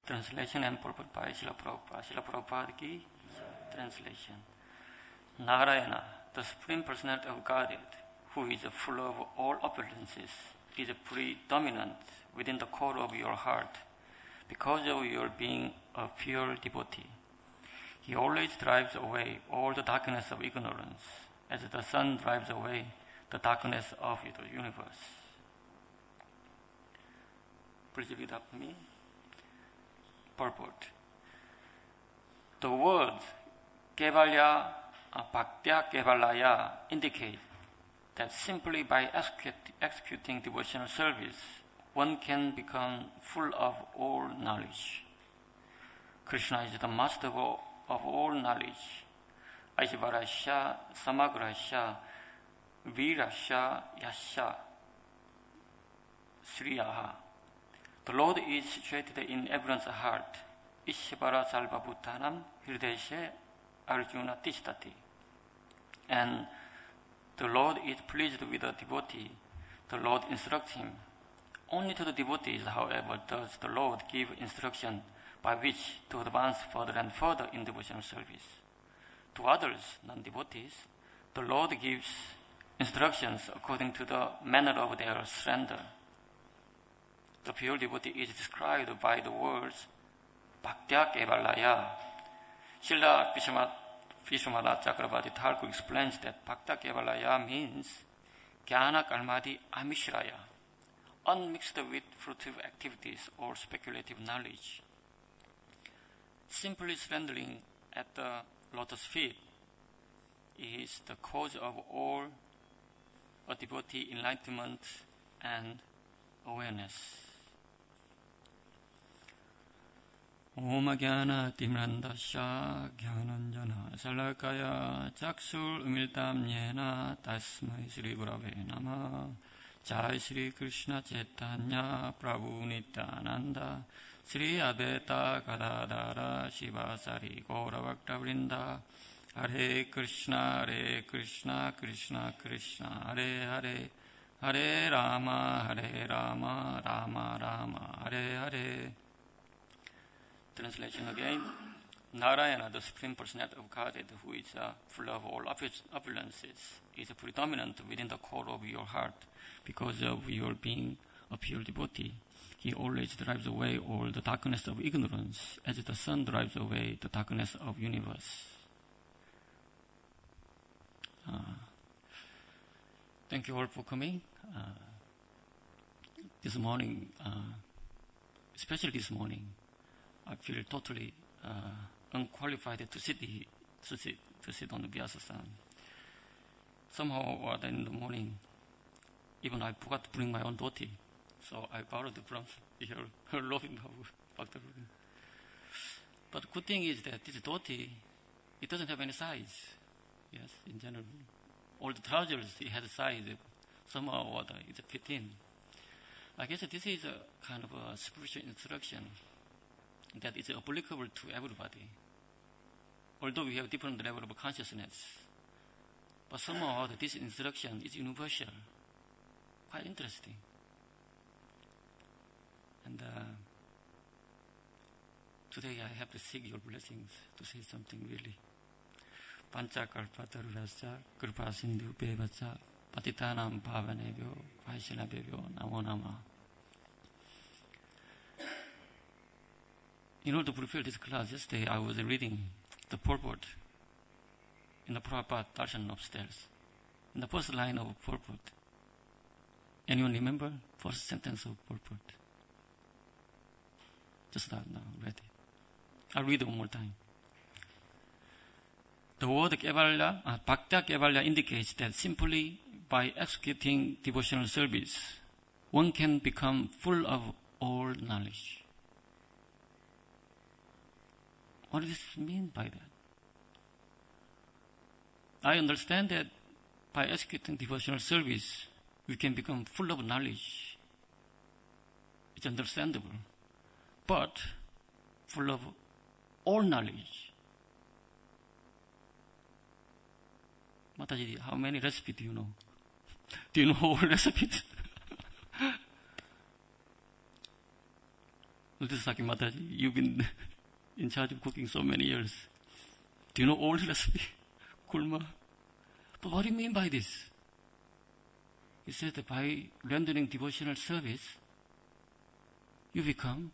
Translation and purport by Srila Prabhupada. Srila Prabhupada ki translation. Narayana, the Supreme Personality of Godhead, who is full of all opulences, is predominant within the core of your heart because of your being a pure devotee. He always drives away all the darkness of ignorance, as the sun drives away the darkness of the universe. Please read after me. Purport. The words Kevalya, Bhaktya Kevalaya indicate that simply by executing devotional service, one can become full of all knowledge. Krishna is the master of all knowledge. Aishvarasya, Samagrasya, Virasya, Yasya, Sriyaha. The Lord is situated in everyone's heart. Ishvara Salva Bhutanam Hrideshe Arjuna Tishtati. And the Lord is pleased with the devotee. The Lord instructs him. Only to the devotees, however, does the Lord give instruction by which to advance further and further in devotional service. To others, non-devotees, the Lord gives instructions according to the manner of their surrender. The pure devotee is described by the words Bhaktya Kevalaya. Srila Vishwamata Chakravarti Thakur explains that Bhaktya Kevalaya means Jnana Karmadi Amishraya, unmixed with fruitive activities or speculative knowledge. Simply surrendering at the lotus feet is the cause of all a devotee enlightenment and awareness. Om Jnana Timrandasya Jnananjana Salakaya Chakshur Umiltam Yena Tasmai Sri Gurave Namah. Jai Sri Krishna Chaitanya Prabhu Nityananda Sri Advaita Gadadhara Shivasari Gauravakta Vrinda. Hare Krishna Krishna Krishna Hare Hare Hare Rama Rama Rama Hare Hare. Translation again. Narayana, the Supreme Personality of Godhead, who is full of all opulences, is predominant within the core of your heart because of your being a pure devotee. He always drives away all the darkness of ignorance as the sun drives away the darkness of universe. Thank you all for coming. This morning, especially this morning, I feel totally unqualified to sit on the Vyasa-san. Somehow in the morning, even I forgot to bring my own dhoti, so I borrowed from her loving Bhakta. But the good thing is that this dhoti, it doesn't have any size. Yes, in general. All the trousers, it has a size. Somehow it's fit in. I guess this is a kind of a spiritual instruction that is applicable to everybody. Although we have different level of consciousness, but somehow this instruction is universal. Quite interesting. And today I have to seek your blessings to say something really. Panchakalpa tarurasya kripa sindhu bevacha patitanam bhavanebhyo vaishnavebhyo namo namah. In order to prepare this class, yesterday I was reading the purport in the Prabhupada Darshan upstairs. In the first line of purport. Anyone remember? First sentence of purport. Just now, ready. I'll read it one more time. The word Kevalya, Bhaktya Kevalya indicates that simply by executing devotional service, one can become full of all knowledge. What does this mean by that? I understand that by executing devotional service, we can become full of knowledge. It's understandable. But full of all knowledge. Mataji, how many recipes do you know? Do you know all recipes? Saki Mataji, you've been in charge of cooking so many years. Do you know all the recipe? Kulma. But what do you mean by this? He said that by rendering devotional service, you become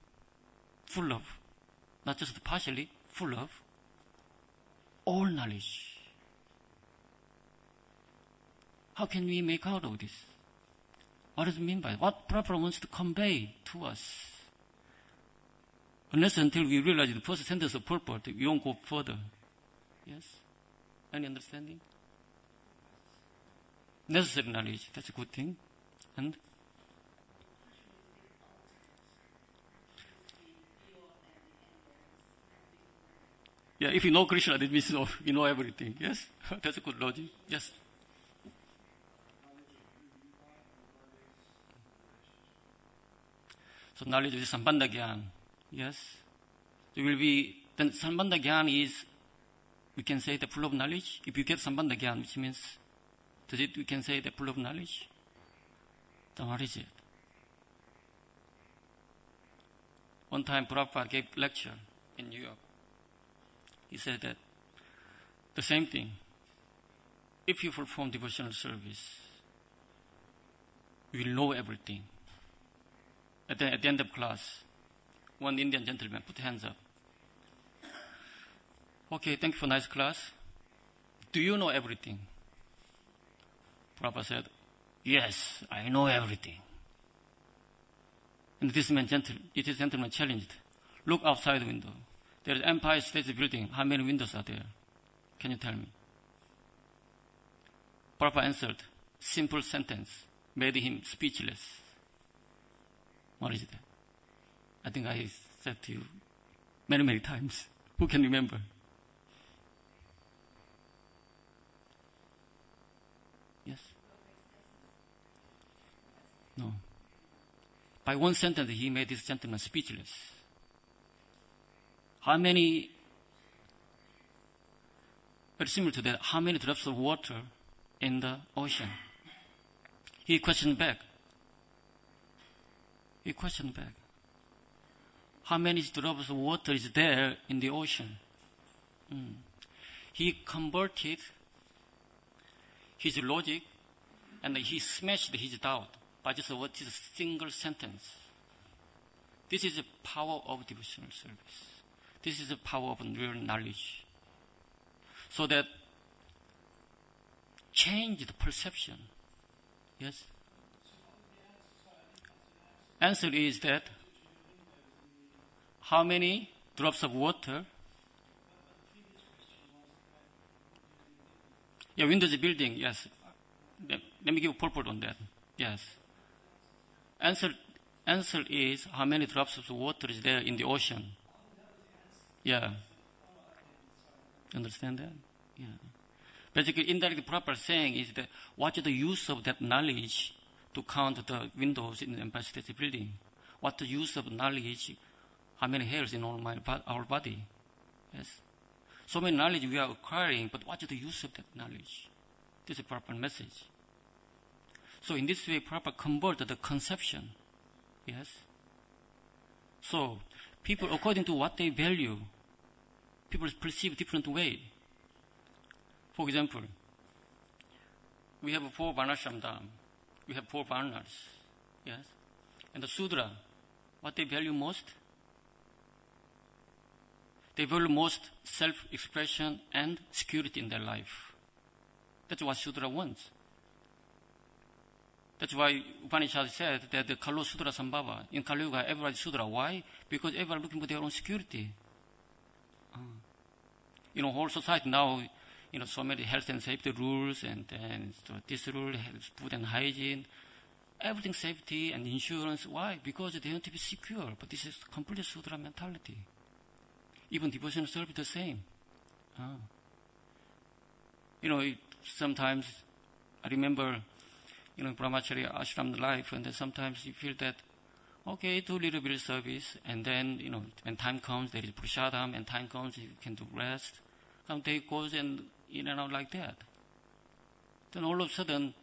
full of, not just partially, full of all knowledge. How can we make out of this? What does it mean by it? What Prabhupada wants to convey to us? Unless until we realize the first sentence of purport, we won't go further. Yes? Any understanding? Necessary knowledge, that's a good thing. And? Yeah, if you know Krishna, that means you know everything. Yes? That's a good logic. Yes? So knowledge is Sambandha Gyan. Yes? It will be, then Sambandha Gyan is, we can say the full of knowledge. If you get Sambandha Gyan, which means, we can say the full of knowledge? Then what is it? One time Prabhupada gave lecture in New York. He said that the same thing. If you perform devotional service, you will know everything. At the end of class, one Indian gentleman put hands up. Okay, thank you for nice class. Do you know everything? Prabhupada said, yes, I know everything. And this gentleman challenged. Look outside the window. There is Empire State Building. How many windows are there? Can you tell me? Prabhupada answered. Simple sentence made him speechless. What is that? I think I said to you many, many times. Who can remember? Yes? No. By one sentence, he made this gentleman speechless. How many, very similar to that, how many drops of water in the ocean? He questioned back. How many drops of water is there in the ocean? He converted his logic and he smashed his doubt by just a single sentence. This is the power of devotional service. This is the power of real knowledge. So that change the perception. Yes? Answer is that how many drops of water? Yeah, Windows building, yes. Let me give a purport on that. Yes. Answer is how many drops of water is there in the ocean? Yeah. Understand that? Yeah. Basically, indirectly proper saying is that what is the use of that knowledge to count the windows in the Empire State Building? What the use of knowledge? How many hairs in our body? Yes. So many knowledge we are acquiring, but what is the use of that knowledge? This is a proper message. So in this way, proper convert the conception. Yes. So people, according to what they value, people perceive different way. For example, we have 4 Varnashram Dham. We have 4 Varnas. Yes. And the Sudra, what they value most? They value most self-expression and security in their life. That's what Sudra wants. That's why Upanishad said that the Kalo Sudra Sambhava. In Kali Yuga, everybody Sudra. Why? Because everybody looking for their own security. Whole society now, so many health and safety rules, and so this rule, food and hygiene, everything safety and insurance. Why? Because they want to be secure. But this is completely Sudra mentality. Even devotional service the same. Sometimes I remember, brahmachari ashram life, and then sometimes you feel that, okay, do little bit of service, and then, when time comes, there is prasadam, and time comes, you can do rest. Some day goes and in and out like that. Then all of a sudden,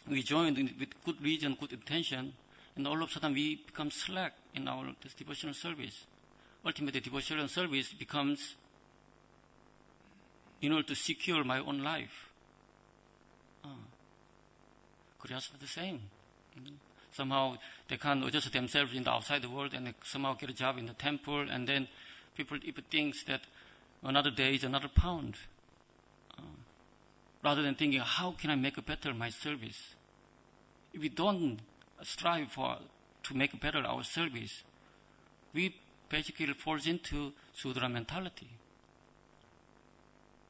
we joined with good reason, good intention, and all of a sudden we become slack in our this devotional service. Ultimately, devotional service becomes in order to secure my own life. Koreans are the same. Somehow they can't adjust themselves in the outside world and they somehow get a job in the temple, and then people even think that another day is another pound. Rather than thinking, how can I make better my service? If we don't strive to make better our service, we basically falls into Sudra mentality.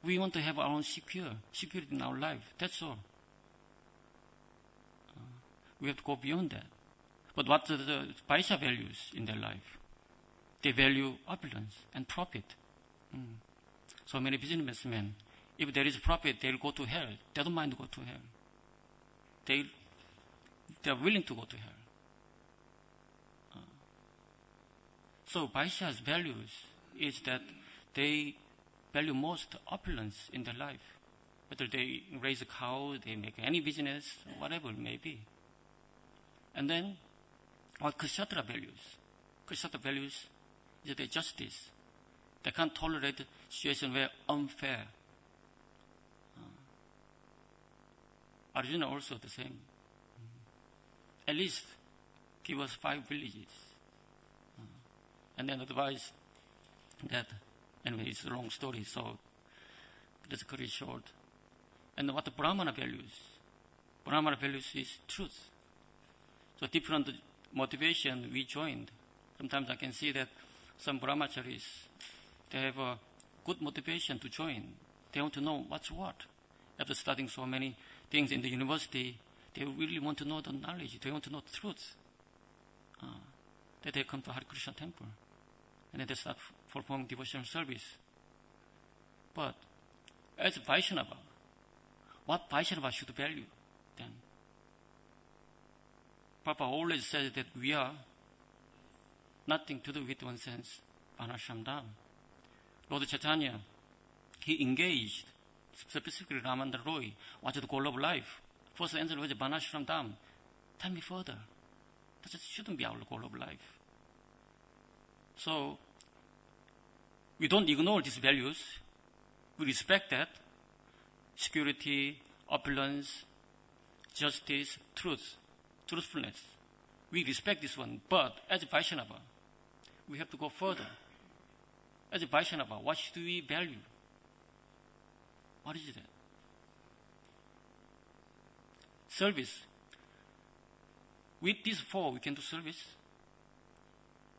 We want to have our own security in our life. That's all. We have to go beyond that. But what the Vaishya values in their life? They value opulence and profit. So many businessmen, if there is profit, they'll go to hell. They don't mind to go to hell. They're willing to go to hell. So Vaishya's values is that they value most opulence in their life. Whether they raise a cow, they make any business, whatever it may be. And then what Kshatriya values? Kshatriya values is the justice. They can't tolerate situations where unfair. Arjuna also the same. At least give us 5 villages. And then advise that, anyway, it's a long story, so let's cut it short. And what the Brahmana values? Brahmana values is truth. So different motivation we joined. Sometimes I can see that some brahmacharis, they have a good motivation to join. They want to know what's what. After studying so many things in the university, they really want to know the knowledge. They want to know the truth. That they come to Hare Krishna temple. And then they start performing devotional service. But as Vaishnava, what Vaishnava should value then? Papa always says that we are nothing to do with one sense, Vanashamdam. Lord Chaitanya, he engaged, specifically Ramandar Roy, what's the goal of life? First answer was Vanashamdam. Tell me further. That shouldn't be our goal of life. So, we don't ignore these values. We respect that. Security, opulence, justice, truth, truthfulness. We respect this one. But as a Vaishnava, we have to go further. As a Vaishnava, what should we value? What is that? Service. With these 4, we can do service.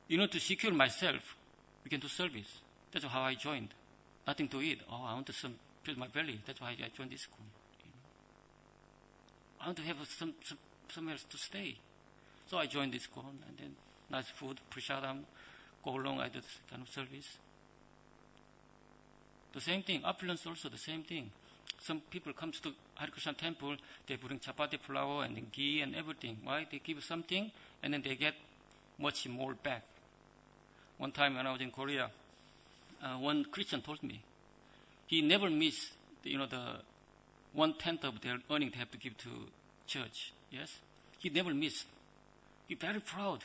In order to secure myself, we can do service. That's how I joined. Nothing to eat. I want to fill my belly. That's why I joined this school. I want to have somewhere to stay. So I joined this school, and then nice food, prasadam, go along, I do this kind of service. The same thing, opulence also the same thing. Some people come to Hare Krishna temple, they bring chapati flour and then ghee and everything. Why? They give something, and then they get much more back. One time when I was in Korea, one Christian told me, he never missed, the 1/10 of their earning they have to give to church. Yes? He never missed. He's very proud.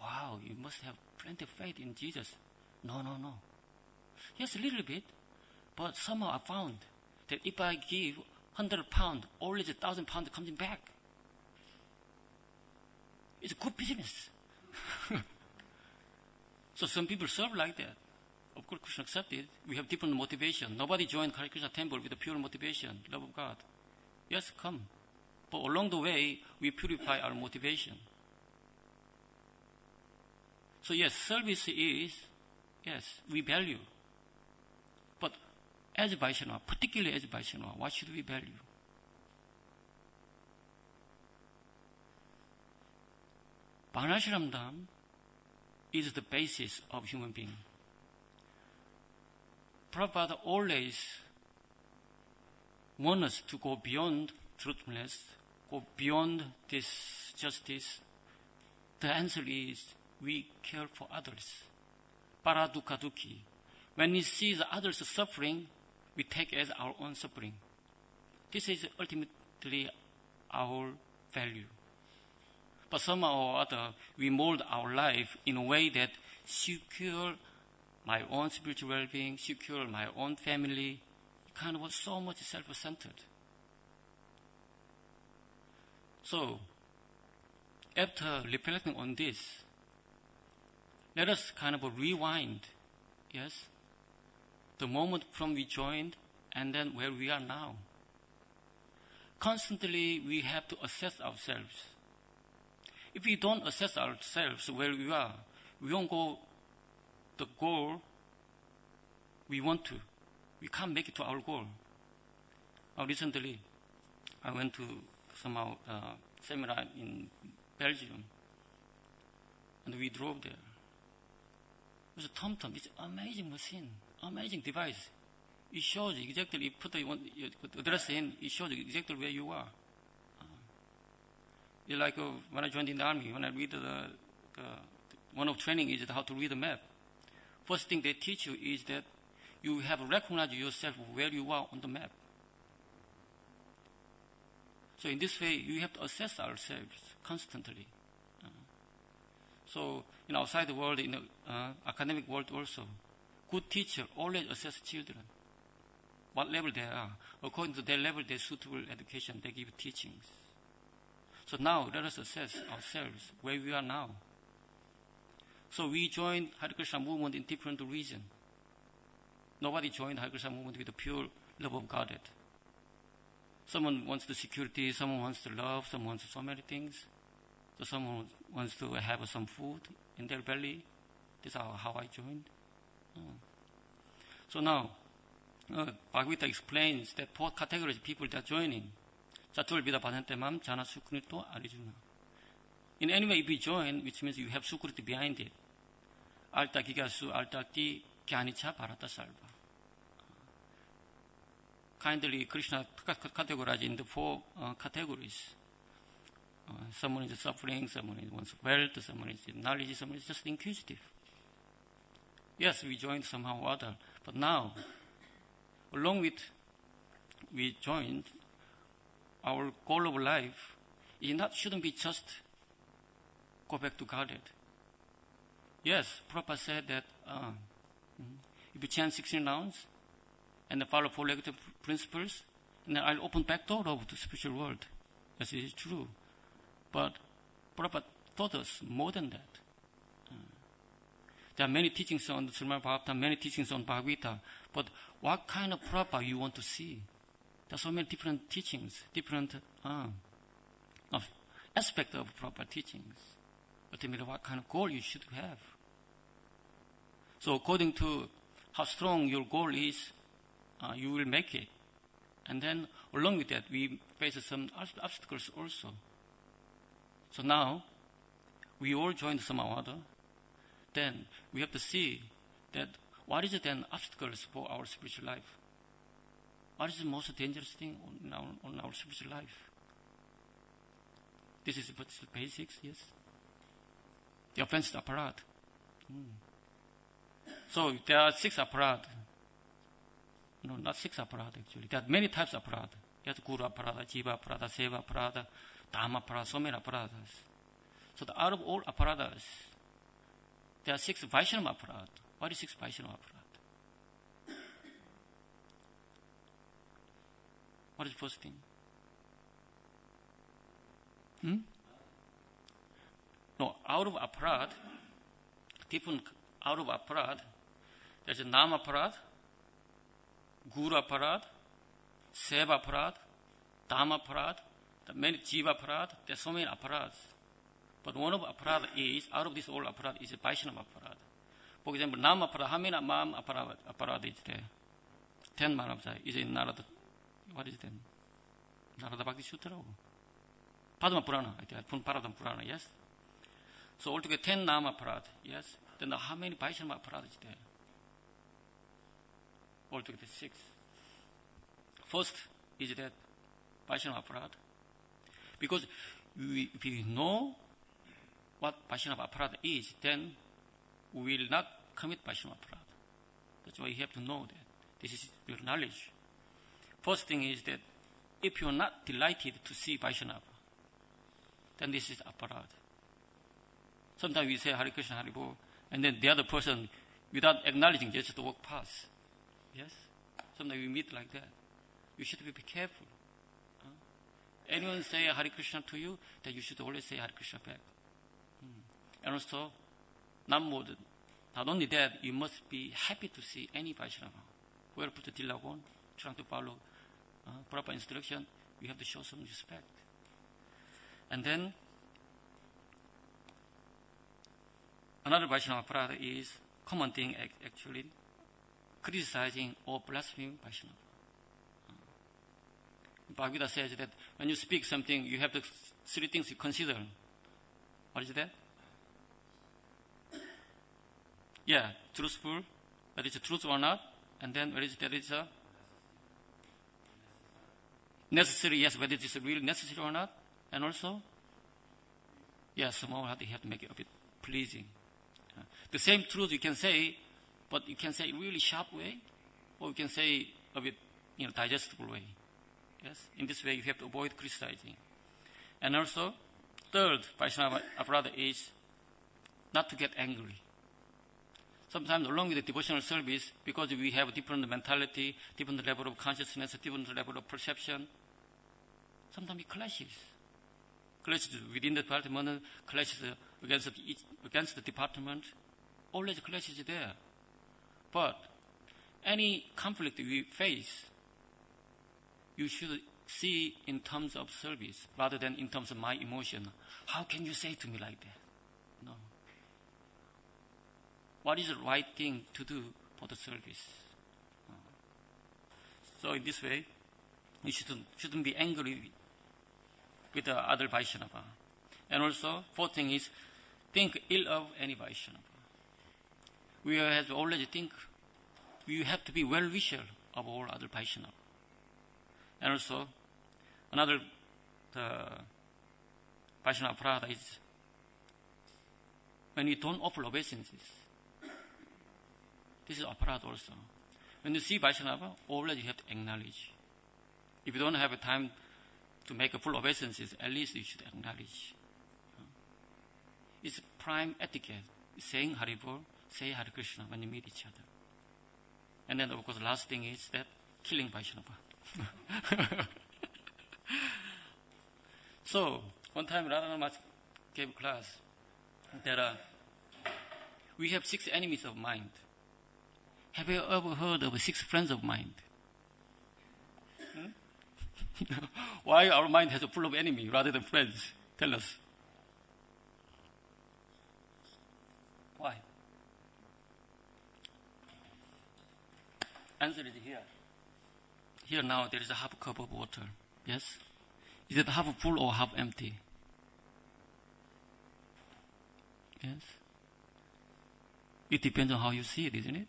Wow, you must have plenty of faith in Jesus. No. Yes, a little bit. But somehow I found that if I give 100 pounds, always 1,000 pounds comes back. It's a good business. So some people serve like that. Of course, Krishna accepted. We have different motivation. Nobody joined Hare Krishna temple with a pure motivation, love of God. Yes, come. But along the way, we purify our motivation. So yes, service is, yes, we value. But as a Vaishnava, particularly as a Vaishnava, what should we value? Varnashramdham is the basis of human being. Prabhupada always wants us to go beyond truthfulness, go beyond this justice. The answer is we care for others. Paradukha dukhi. When we see the others suffering, we take as our own suffering. This is ultimately our value. But somehow or other, we mold our life in a way that secure my own spiritual well-being, secure my own family, kind of so much self-centered. So, after reflecting on this, let us kind of rewind, yes, the moment from we joined and then where we are now. Constantly, we have to assess ourselves. If we don't assess ourselves where we are, we won't go the goal we want to. We can't make it to our goal. Recently, I went to somehow seminar in Belgium, and we drove there. It was a TomTom. It's an amazing machine, amazing device. It shows exactly, you put the address in, it shows exactly where you are. It's like when I joined in the army, when I read one of training is how to read the map. First thing they teach you is that you have to recognize yourself where you are on the map. So in this way, you have to assess ourselves constantly. So in outside the world, in the academic world also, good teacher always assess children, what level they are. According to their level, their suitable education, they give teachings. So now let us assess ourselves where we are now. So we joined Hare Krishna movement in different reasons. Nobody joined Hare Krishna movement with a pure love of Godhead. Someone wants the security, someone wants the love, someone wants so many things. So someone wants to have some food in their belly. This is how I joined. So now, Bhagavad Gita explains that four categories of people that are joining. Chaturvida Bhajantemam, Jana Sukrito, Arjuna. In any way, if you join, which means you have Sukriti behind it. Alta Gigasu, Alta Ti, Gyanicha, Bharata Salva. Kindly, Krishna categorized in the four categories. Someone is suffering, someone wants wealth, someone is knowledge, someone is just inquisitive. Yes, we joined somehow or other, but now, along with we joined, our goal of life shouldn't be just go back to Godhead. Yes, Prabhupada said that if you chant 16 rounds and follow four negative principles, then I'll open back door of the spiritual world. Yes, it is true. But Prabhupada taught us more than that. There are many teachings on the Srimad Bhagavatam, many teachings on Bhagavad Gita, but what kind of Prabhupada you want to see? There are so many different teachings, different aspects of Prabhupada teachings. Ultimately, what kind of goal you should have. So according to how strong your goal is, you will make it. And then along with that, we face some obstacles also. So now, we all joined somehow or other. Then we have to see that what is then obstacles for our spiritual life? What is the most dangerous thing on our spiritual life? This is the basics, yes. The offensive apparat. So there are 6 apparat. No, not 6 apparat actually. There are many types of apparat. There's Guru apparat, Jiva apparat, Seva apparat, Dhamma apparat, so many apparatus. So out of all apparatus, there are 6 Vaishnava apparat. What is 6 Vaishnava apparat? What is the first thing? No, out of apparat, different out of apparat, there's a Nam apparat, Guru apparat, Seva apparat, Dhamma apparat, the many Jiva apparat, there's so many apparats. But one of apparat is, out of this all apparat is a Vaishnava apparat. For example, Nam apparat, how many Mam apparat is there? 10 Manavjai. Is it Narada? What is it? Narada Bhakti Sutra? Padma Purana, I think. Paradam Purana, yes? So altogether 10 Nam apparat, yes? Then how many Vaishnava apparat is there? Altogether 6. First is that Vaishnava apparat. Because if we know what Vaishnava apparat is, then we will not commit Vaishnava apparat. That's why you have to know that. This is your knowledge. First thing is that if you are not delighted to see Vaishnava, then this is apparat. Sometimes we say Hare Krishna, Hare Bol, and then the other person, without acknowledging, just walk past. Yes? Sometimes we meet like that. You should be careful. Anyone say Hare Krishna to you, then you should always say Hare Krishna back. And also, not only that, you must be happy to see any Vaishnava. Whoever put the tilak on, trying to follow proper instruction, you have to show some respect. And then, another Vaishnava aparadha is common thing actually, criticizing or blaspheming Vaishnava. Bhagavad says that when you speak something, you have the three things you consider. What is that? Yeah, truthful, that is truth or not, and then whether that is necessary, yes, whether it is really necessary or not, and also, yeah, somehow you have to make it a bit pleasing. The same truth you can say, but you can say it really sharp way, or you can say a bit, digestible way. Yes, in this way you have to avoid criticizing. And also, third Vaishnava aparadha is not to get angry. Sometimes along with the devotional service, because we have a different mentality, different level of consciousness, different level of perception, sometimes it clashes. Clashes within the department, clashes against the department, always clashes there. But any conflict we face, you should see in terms of service rather than in terms of my emotion. How can you say to me like that? No. What is the right thing to do for the service? So in this way, you shouldn't be angry with the other Vaishnava. And also, fourth thing is, think ill of any Vaishnava. We have to always think, we have to be well-wisher of all other Vaishnava. And also, another Vaishnava aparadha is when you don't offer obeisances. This is aparadha also. When you see Vaishnava, always you have to acknowledge. If you don't have a time to make a full obeisances, at least you should acknowledge. It's prime etiquette. Saying Hare Bol, say Hare Krishna when you meet each other. And then, of course, the last thing is that killing Vaishnava. So, one time Radha gave a class that we have 6 enemies of mind. Have you ever heard of 6 friends of mind? Why our mind has a full of enemy rather than friends? Tell us. Why? Answer is here. Here now there is a half cup of water. Yes? Is it half full or half empty? Yes? It depends on how you see it, isn't it?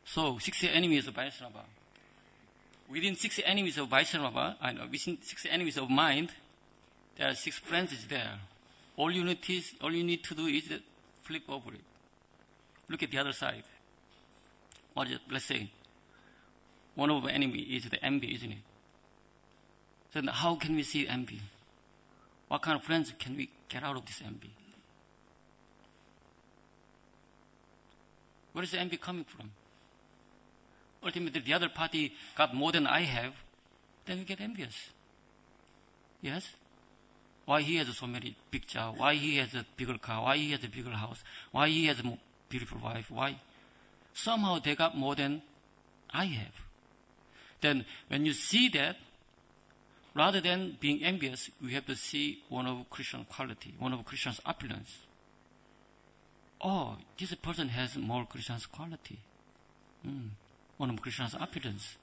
So, 6 enemies of Vaishnava. Within 6 enemies of Vaishnava, within 6 enemies of mind, there are 6 friends there. All you need to do is flip over it. Look at the other side. What is it? Let's say, one of the enemy is the envy, isn't it? So how can we see envy? What kind of friends can we get out of this envy? Where is the envy coming from? Ultimately, the other party got more than I have, then we get envious. Yes? Why he has so many big job? Why he has a bigger car? Why he has a bigger house? Why he has a more beautiful wife? Why? Somehow they got more than I have. Then when you see that, rather than being envious, we have to see one of Christian quality, one of Christian's opulence. Oh, this person has more Christian's quality. One of Krishna's opulence.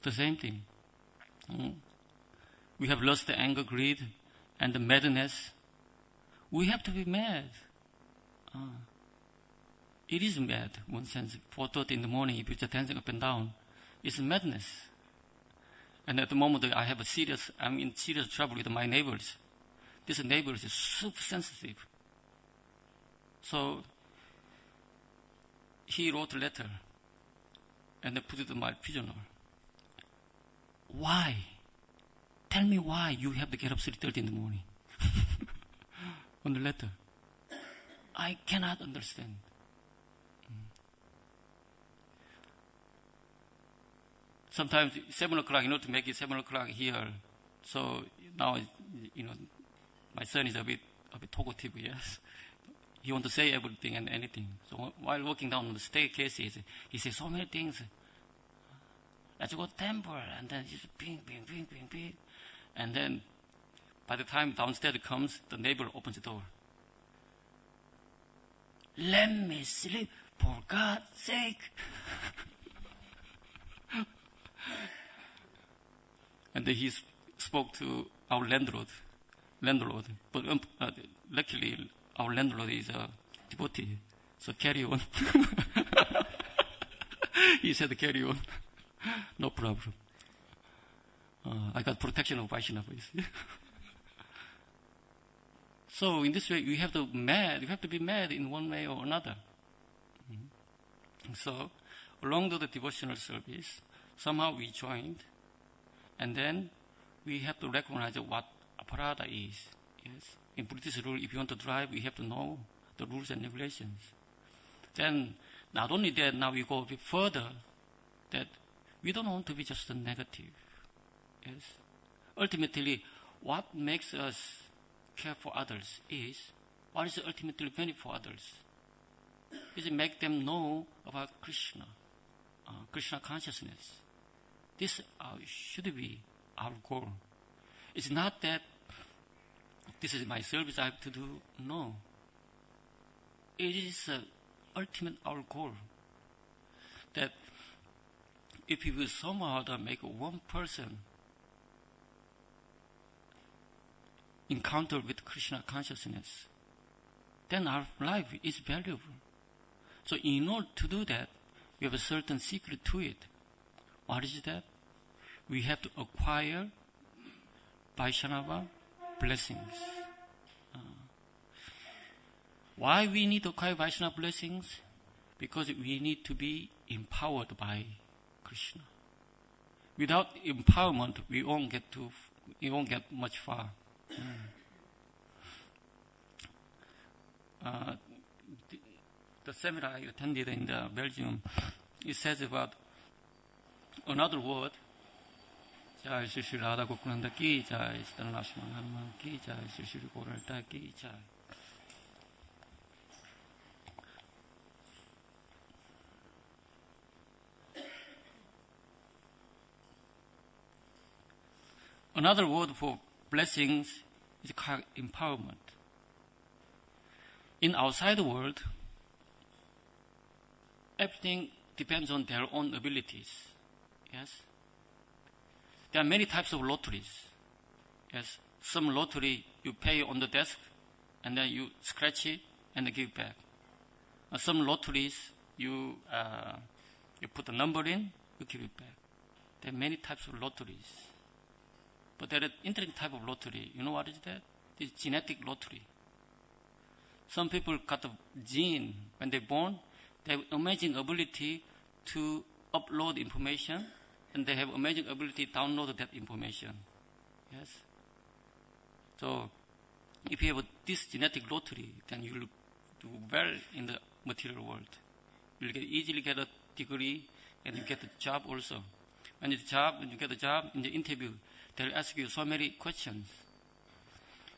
The same thing. We have lost the anger, greed, and the madness. We have to be mad. It is mad, one sense. 4:30 in the morning, if you're just dancing up and down, it's madness. And at the moment, I'm in serious trouble with my neighbors. This neighbor is super sensitive. So, he wrote a letter and they put it in my pigeonhole. Why? Tell me why you have to get up 3:30 in the morning. on the letter. I cannot understand. Sometimes 7 o'clock, to make it 7 o'clock here. So now, my son is a bit talkative, yes. He wants to say everything and anything. So while walking down the staircase, he says so many things. Let's go to temple, and then just ping, ping, ping, ping, ping. And then by the time downstairs comes, the neighbor opens the door. Let me sleep, for God's sake. And then he spoke to our landlord. But luckily, our landlord is a devotee, so carry on. He said, carry on. No problem. I got protection of Vaishnava. So in this way, you have to be mad in one way or another. So along the devotional service, somehow we joined, and then we have to recognize what aparada is. Yes. In Buddhist rule, if you want to drive, you have to know the rules and regulations. Then, not only that, now we go a bit further, that we don't want to be just negative. Yes. Ultimately, what makes us care for others is, what is the ultimately benefit for others? Is it make them know about Krishna, Krishna consciousness. This should be our goal. It's not that this is my service I have to do. No. It is ultimate our goal. That if we will somehow make one person encounter with Krishna consciousness, then our life is valuable. So in order to do that, we have a certain secret to it. What is that? We have to acquire Vaishnava blessings. Why we need to acquire Vaishnava blessings? Because we need to be empowered by Krishna. Without empowerment, we won't get much far. The seminar I attended in Belgium, it says about another word. Jai Shri Shri Radha Gokunanda ki jai, Sthana Lakshmana Hanuman ki jai, Shri Shri Gauranta ki jai. Another word for blessings is called empowerment. In outside world, everything depends on their own abilities. Yes? There are many types of lotteries. Yes? Some lottery you pay on the desk and then you scratch it and then give back. Some lotteries you put a number in, you give it back. There are many types of lotteries. But there is interesting type of lottery. You know what is that? It's genetic lottery. Some people got a gene when they're born. They have amazing ability to upload information, and they have amazing ability to download that information. Yes. So, if you have this genetic lottery, then you will do well in the material world. You'll easily get a degree, and you get a job also. When you get a job in the interview, they'll ask you so many questions.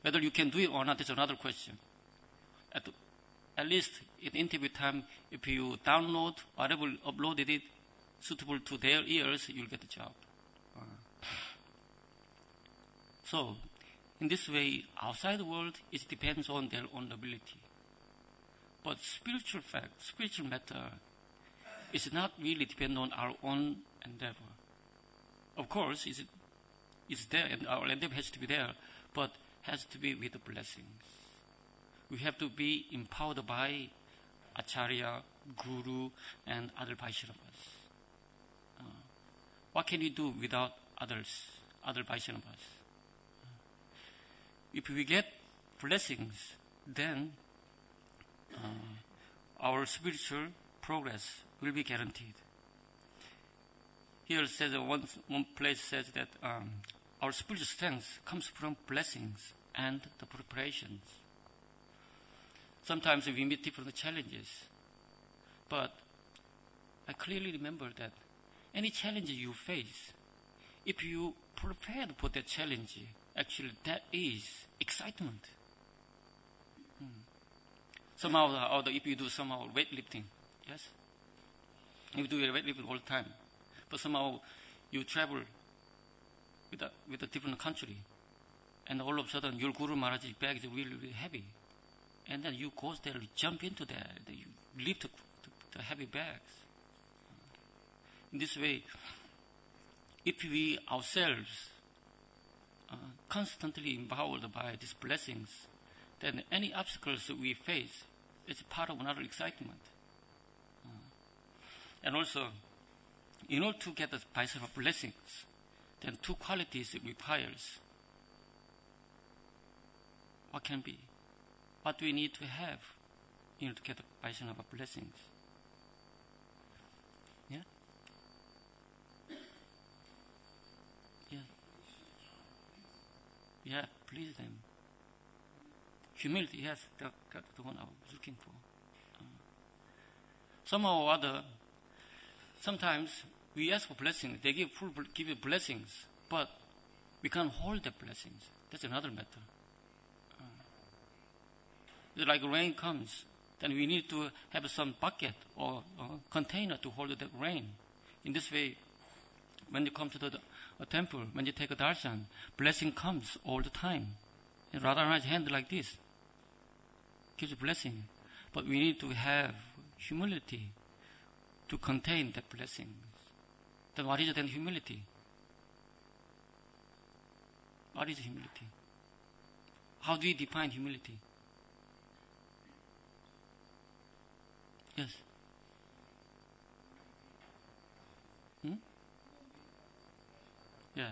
Whether you can do it or not is another question. At least in interview time, if you download whatever uploaded it suitable to their ears, you'll get a job. So, in this way, outside the world, it depends on their own ability. But spiritual matter is not really depend on our own endeavor. Of course, it's there, and our endeavor has to be there, but has to be with the blessings. We have to be empowered by Acharya, Guru, and other Vaishnavas. What can we do without other Vaishnavas? If we get blessings, then our spiritual progress will be guaranteed. Here says one place says that our spiritual strength comes from blessings and the preparations. Sometimes we meet different challenges. But I clearly remember that any challenge you face, if you prepared for that challenge, actually that is excitement. Somehow, if you do somehow weightlifting, yes? You do weightlifting all the time. But somehow you travel with a different country, and all of a sudden your Guru Maharaj's bag is really, really heavy. And then you go there, you jump into that, you lift the heavy bags. In this way, if we ourselves constantly empowered by these blessings, then any obstacles that we face is part of another excitement. And also, in order to get the Vaishnava blessings, then two qualities it requires. What can be? What do we need to have in order to get the Vaishnava blessings? Yeah? Yeah. Yeah, please them. Humility, yes, that's the one I was looking for. Somehow or other, sometimes we ask for blessings, they give you blessings, but we can't hold the blessings. That's another matter. Like rain comes, then we need to have some bucket or container to hold that rain. In this way, when you come to the temple, when you take a darshan, blessing comes all the time. And Radharani's hand like this gives a blessing. But we need to have humility to contain that blessing. Then what is then humility? What is humility? How do we define humility? Yes. Yeah.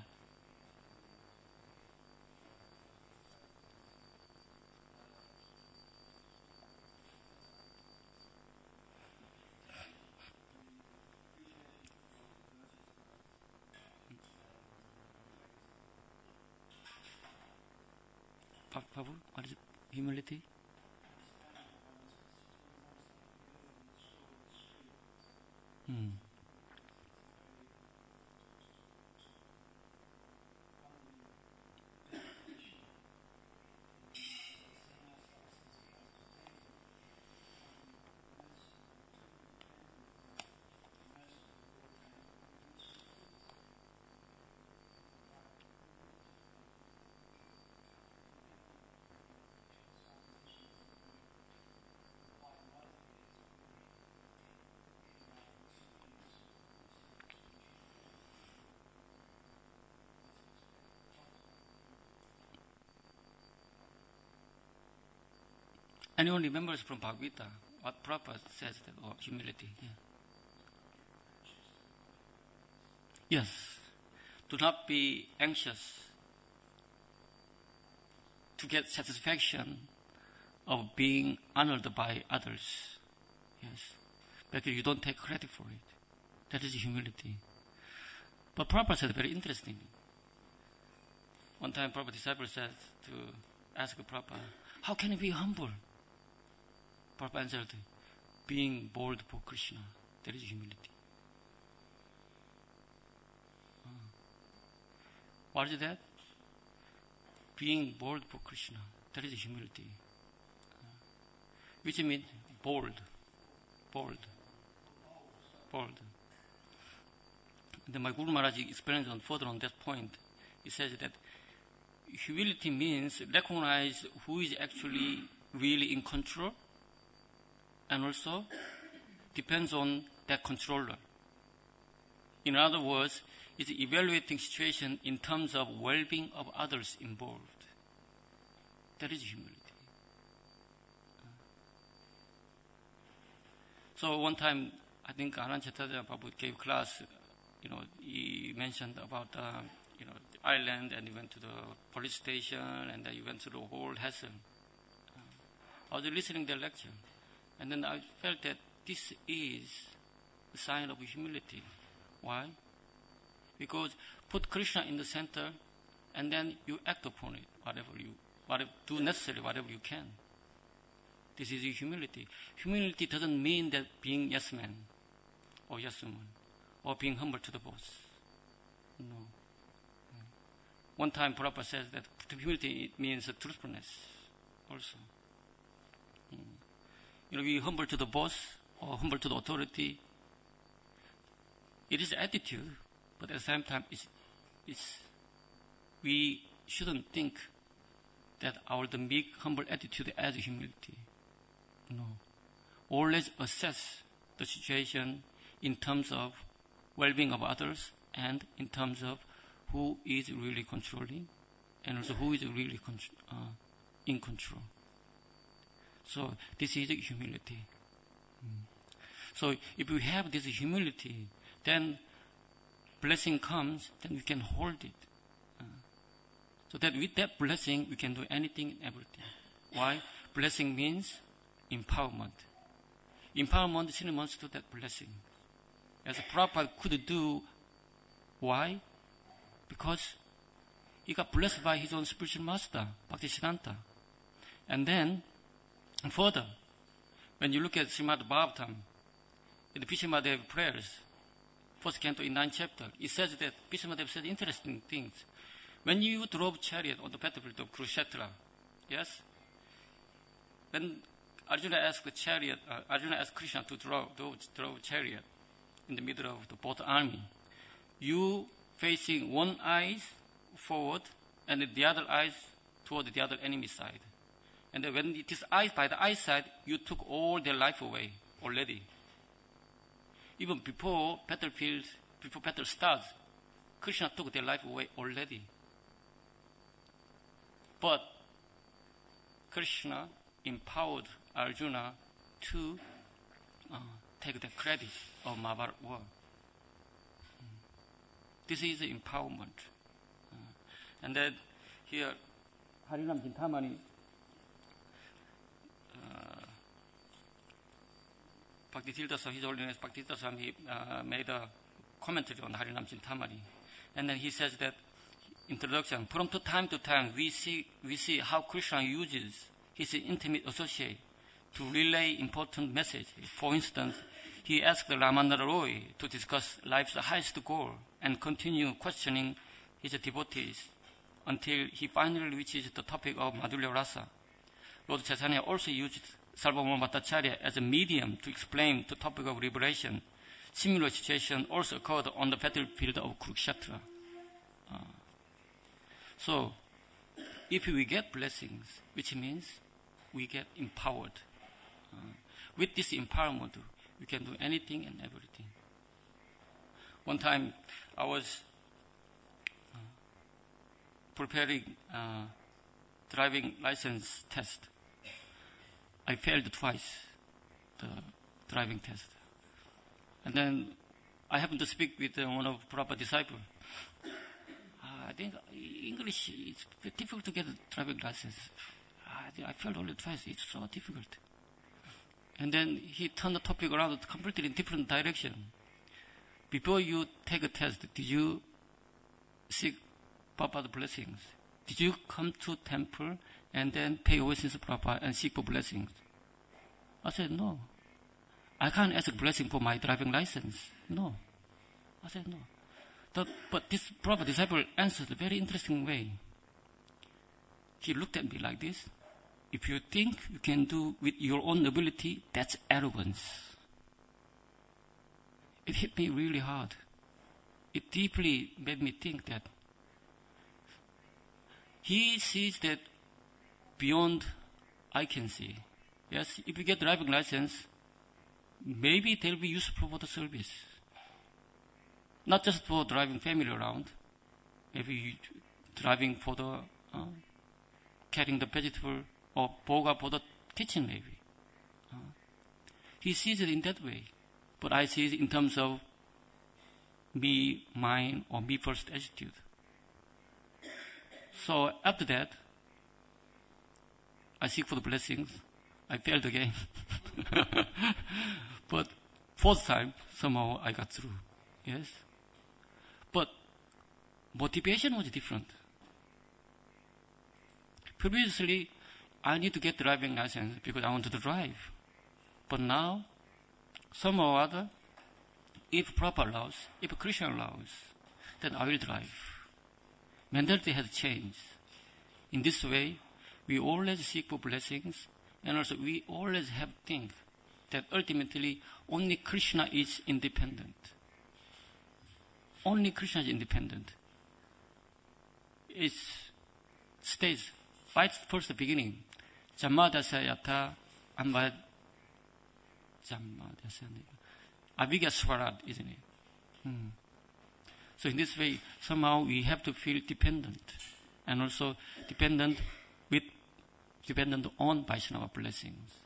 Prabhu, what is humility? Anyone remembers from Bhagavad Gita what Prabhupada says that, or humility? Yeah. Yes. Do not be anxious to get satisfaction of being honored by others. Yes. Because you don't take credit for it. That is humility. But Prabhupada said very interesting. One time Prabhupada's disciple said to ask Prabhupada, how can you be humble? Prabhupada answered, being bold for Krishna. That is humility. What is that? Being bold for Krishna. That is humility. Which means bold. Bold. Bold. Then my Guru Maharaj explains further on that point. He says that humility means recognize who is actually really in control, and also depends on that controller. In other words, it's evaluating situation in terms of well-being of others involved. That is humility. So one time, I think Anand Chaitanya Prabhu gave class, he mentioned about, the island, and he went to the police station, and then he went through the whole hassle. I was listening to the lecture, and then I felt that this is a sign of humility. Why? Because put Krishna in the center, and then you act upon it, whatever do necessarily whatever you can. This is humility. Humility doesn't mean that being yes man or yes woman or being humble to the boss. No. One time Prabhupada says that humility means truthfulness also. We humble to the boss or humble to the authority. It is attitude, but at the same time, we shouldn't think that the meek, humble attitude as humility. No. Always assess the situation in terms of well-being of others and in terms of who is really controlling and also who is really in control. So this is humility. So if we have this humility, then blessing comes, then we can hold it. So that with that blessing, we can do anything and everything. Why? Blessing means empowerment. Empowerment synonymous to that blessing. As Prabhupada could do, why? Because he got blessed by his own spiritual master, Bhaktisiddhanta. And then, further, when you look at Srimad Bhagavatam, in the Bhishmadev prayers, first canto in 9th chapter, it says that Bhishmadev said interesting things. When you drove chariot on the battlefield of Kurukshetra, yes? When Arjuna asked Krishna to drove chariot in the middle of the both army, you facing one eye forward and the other eyes toward the other enemy side. And then when it is by the eyesight, you took all their life away already. Even before battle starts, Krishna took their life away already. But Krishna empowered Arjuna to take the credit of Mahabharata war. This is empowerment. And then here, Harinam Chintamani, Bhakti Tirtha, His Holiness Bhakti Tirtha Swami made a commentary on Harinam Chintamani. And then he says that, introduction, from time to time, we see how Krishna uses his intimate associate to relay important message. For instance, he asked Ramananda Roy to discuss life's highest goal and continue questioning his devotees until he finally reaches the topic of Madhurya Rasa. Lord Chaitanya also used Sarvabhauma Bhattacharya as a medium to explain the topic of liberation. Similar situation also occurred on the battlefield of Kurukshetra. So, if we get blessings, which means we get empowered. With this empowerment, we can do anything and everything. One time, I was preparing driving license test. I failed twice the driving test. And then I happened to speak with one of Prabhupada's disciples. I think English is difficult to get a driving license. I failed only twice. It's so difficult. And then he turned the topic around completely in different direction. Before you take a test, did you seek Prabhupada's blessings? Did you come to temple and then pay obeisance to Prabhupada and seek for blessings? I said, no. I can't ask a blessing for my driving license. No. I said, no. But this Prabhupada disciple answered a very interesting way. He looked at me like this. If you think you can do with your own ability, that's arrogance. It hit me really hard. It deeply made me think that he sees that beyond I can see. Yes, if you get driving license, maybe they'll be useful for the service. Not just for driving family around, maybe driving for the carrying the vegetable or boga for the kitchen maybe. He sees it in that way, but I see it in terms of me, mine, or me first attitude. So after that, I seek for the blessings. I failed again. But fourth time, somehow I got through. Yes. But motivation was different. Previously, I need to get driving license because I want to drive. But now, somehow or other, if proper laws, if Christian laws, then I will drive. Mentality has changed. In this way, we always seek for blessings, and also we always have to think that ultimately only Krishna is independent. Only Krishna is independent. It states right first the beginning, Jammadasayata Amvad Aviga Swarat, isn't it? So in this way, somehow we have to feel dependent, and also dependent on Vaishnava blessings.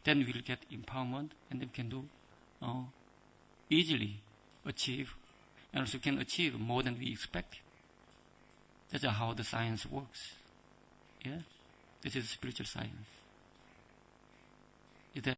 Then we will get empowerment, and then we can do easily achieve, and also can achieve more than we expect. That's how the science works. Yeah, this is spiritual science.